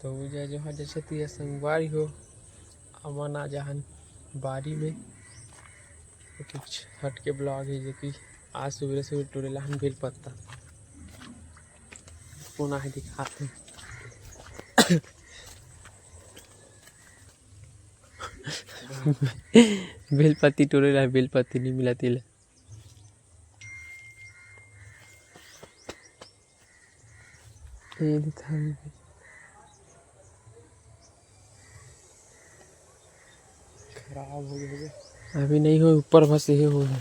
तो जो है जैसे तो ये संगवारी हो अमन आ जहन बारी में तो कुछ हट के ब्लॉग है जो कि आज सुबह सुबह टूरेला हम बेल पत्ता पुनः है दिखाते बेलपत्ती टूरेला बेलपत्ती नहीं मिला तिल खराब हो गए अभी नहीं हो ऊपर बस ये हो गया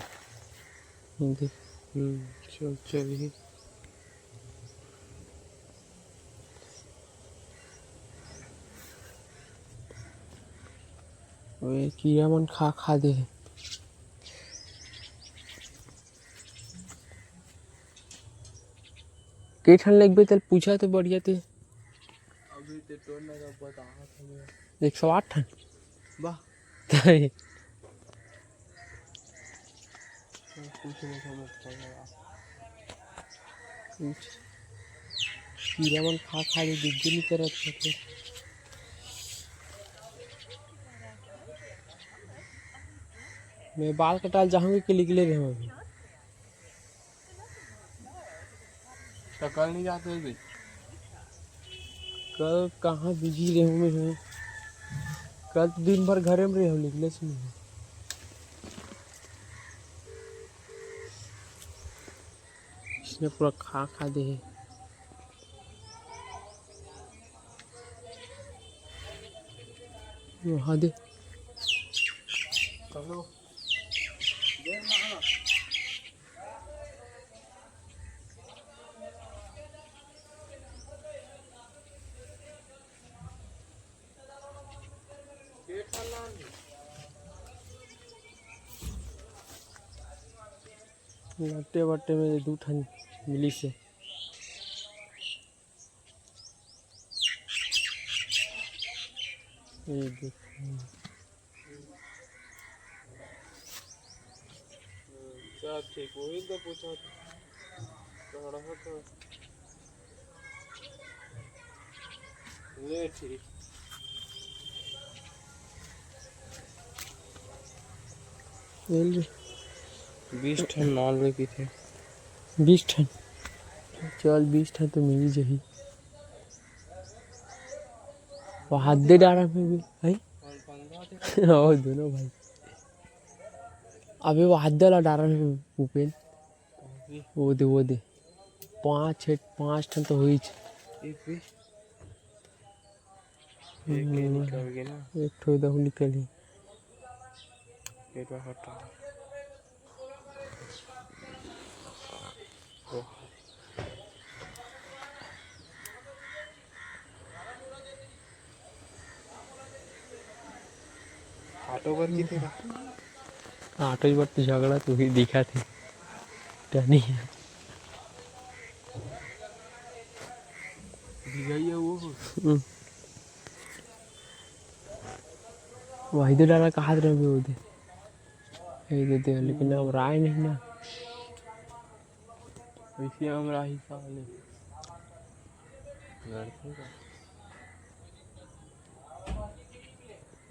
चल चलिए वे कीड़ा मन खा दे कई ठन लगबे तल पूछा तो बढ़िया थे अभी ते टोन का बता 108 ठन वाह कीड़ा मन खा दे दिख नहीं करत मैं बाल कटाल जाऊंगी कि निकले रहे अभी तो कल नहीं जाते थे कल कहाँ बिजी रहे मैं हूँ कल तो दिन भर घरे में रहे हो निकले से नहीं इसने पूरा खा दे है वहाँ दे चलो लट्टे बट्टे में 2 ठन मिली से ये क्या ठीक वही तो पूछा तो ले ठीक 20 ठन मान ले की थे 20 ठन चल 20 ठन तो मिल जाही हाथ दे डारा में भी भाई और दोनों भाई अबे वो हाथ दे डारा में उपेन वो दे 5 ठन तो हुई एक ठो दहु निकली ऑटो पर की थे ऑटो पर तो झगड़ा तो ही दिखा थे टनी वही तो डाला कहा रहे वो दे लेकिन अब राय नहीं ना वैसे हमरा ही साले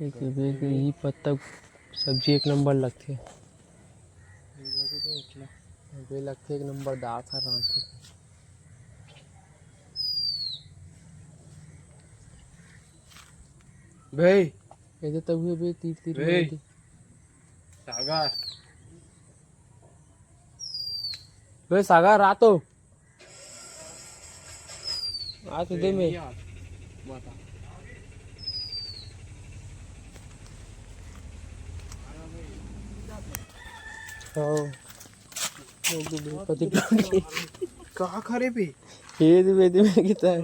यही पत्ता सब्जी एक नंबर लगते लगते एक नंबर दाल था रांधते भाई ऐसे तब हुए बे तीर सागर वे सागर रातो आ तो दे में बता कहाँ खरे पे ये में कितना है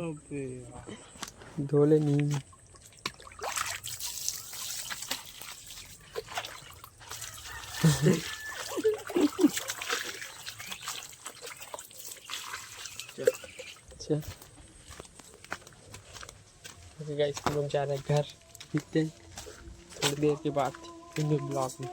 धोले नहीं अच्छा गाइस हम लोग जा रहे हैं घर, दिखते हैं थोड़ी देर के बाद ब्लॉग में।